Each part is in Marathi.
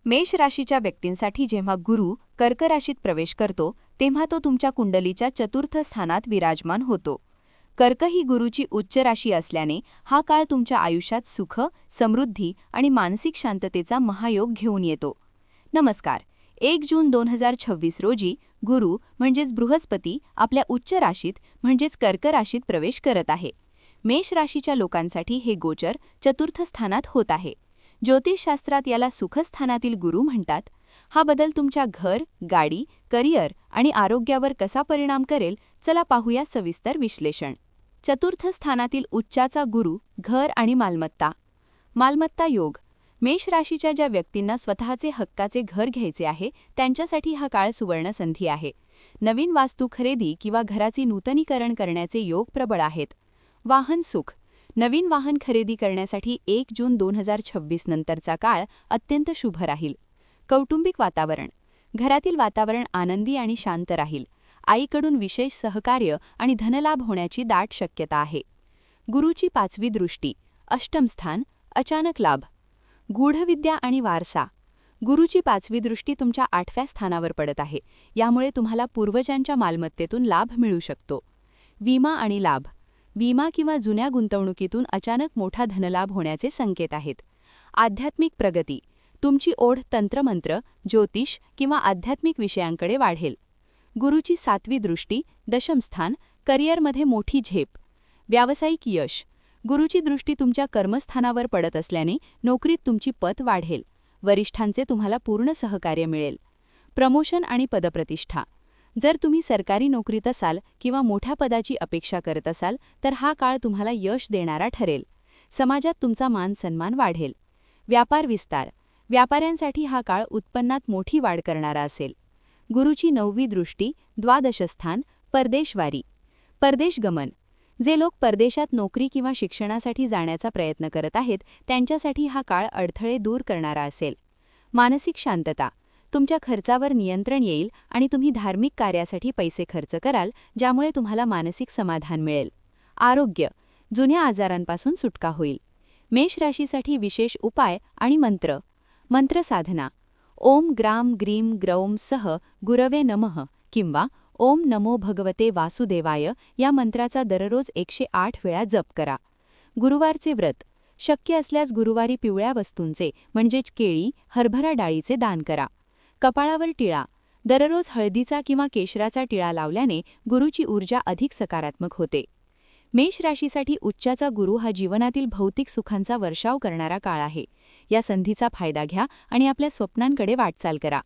मेष राशीच्या व्यक्तींसाठी जेव्हा गुरु कर्क राशीत प्रवेश करतो तेव्हा तो तुमच्या कुंडलीच्या चतुर्थ स्थानात विराजमान होतो. कर्क ही गुरुची उच्च राशी असल्याने हा काळ तुमच्या आयुष्यात सुख, समृद्धी आणि मानसिक शांततेचा महायोग घेऊन येतो. नमस्कार. 1 जून 2026 रोजी गुरु म्हणजेच बृहस्पती आपल्या उच्च राशीत म्हणजेच कर्क राशीत प्रवेश करत आहे. मेष राशीच्या लोकांसाठी हे गोचर चतुर्थ स्थानात होत आहे. ज्योतिषशास्त्रात याला सुखस्थानातील गुरु म्हणतात. हा बदल तुमच्या घर, गाडी, करिअर आणि आरोग्यावर कसा परिणाम करेल, चला पाहूया सविस्तर विश्लेषण. चतुर्थ स्थानातील उच्चाचा गुरु, घर आणि मालमत्ता. मालमत्ता योग. मेष राशीच्या ज्या व्यक्तींना स्वतःचे हक्काचे घर घ्यायचे आहे त्यांच्यासाठी हा काळ सुवर्ण संधी आहे. नवीन वास्तू खरेदी किंवा घराचे नूतनीकरण करण्याचे योग प्रबळ आहेत. वाहन सुख. नवीन वाहन खरेदी करण्यासाठी 1 जून 2026 नंतरचा काळ अत्यंत शुभ राहील. कौटुंबिक वातावरण. घरातील वातावरण आनंदी आणि शांत राहील. आईकडून विशेष सहकार्य आणि धनलाभ होण्याची दाट शक्यता आहे. गुरुची 5वी दृष्टी. अष्टम स्थान. अचानक लाभ. गूढविद्या आणि वारसा. गुरुची 5वी दृष्टी तुमच्या 8व्या स्थानावर पडत आहे. यामुळे तुम्हाला पूर्वजांच्या मालमत्तेतून लाभ मिळू शकतो. विमा आणि लाभ. विमा किंवा जुन्या गुंतवणुकीतून अचानक मोठा धनलाभ होण्याचे संकेत आहेत. आध्यात्मिक प्रगती. तुमची ओढ तंत्रमंत्र, ज्योतिष किंवा आध्यात्मिक विषयांकडे वाढेल. गुरुची 7वी दृष्टी. दशम स्थान. करिअरमध्ये मोठी झेप. व्यावसायिक यश. गुरुची दृष्टी तुमच्या कर्मस्थानावर पडत असल्याने नोकरीत तुमची पत वाढेल. वरिष्ठांचे तुम्हाला पूर्ण सहकार्य मिळेल. प्रमोशन आणि पदप्रतिष्ठा. जर तुम्ही सरकारी नोकरीत असाल किंवा मोठ्या पदाची अपेक्षा करत असाल तर हा काळ तुम्हाला यश देणारा ठरेल. समाजात तुमचा मान सन्मान वाढेल. व्यापार विस्तार. व्यापाऱ्यांसाठी हा काळ उत्पन्नात मोठी वाढ करणारा असेल. गुरुची 9वी दृष्टी. द्वादशस्थान. परदेशवारी. परदेश गमन. जे लोक परदेशात नोकरी किंवा शिक्षणासाठी जाण्याचा प्रयत्न करत आहेत त्यांच्यासाठी हा काळ अडथळे दूर करणारा असेल. मानसिक शांतता. तुमच्या खर्चावर नियंत्रण येईल आणि तुम्ही धार्मिक कार्यासाठी पैसे खर्च कराल ज्यामुळे तुम्हाला मानसिक समाधान मिळेल. आरोग्य. जुन्या आजारांपासून सुटका होईल. मेष राशीसाठी विशेष उपाय आणि मंत्र. मंत्र साधना. ओम ग्राम ग्रीम ग्रौम सह गुरवे नमः किंवा ओम नमो भगवते वासुदेवाय या मंत्राचा दररोज 108 वेळा जप करा. गुरुवारचे व्रत. शक्य असल्यास गुरुवारी पिवळ्या वस्तूंचे म्हणजेच केळी, हरभरा डाळीचे दान करा. कपाळावर टिळा. दररोज हळदीचा किंवा केशराचा टिळा लावल्याने गुरुची ऊर्जा अधिक सकारात्मक होते. मेष राशीसाठी उच्चाचा गुरु हा जीवनातील भौतिक सुखांचा वर्षाव करणारा काळ आहे. या संधीचा फायदा घ्या आणि आपल्या स्वप्नांकडे वाटचाल करा.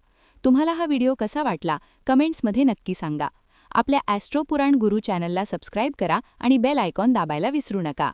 तुम्हाला हा व्हिडिओ कसा वाटला कमेंट्समध्ये नक्की सांगा. आपल्या ॲस्ट्रो पुराण गुरु चॅनलला सबस्क्राईब करा आणि बेल आयकॉन दाबायला विसरू नका.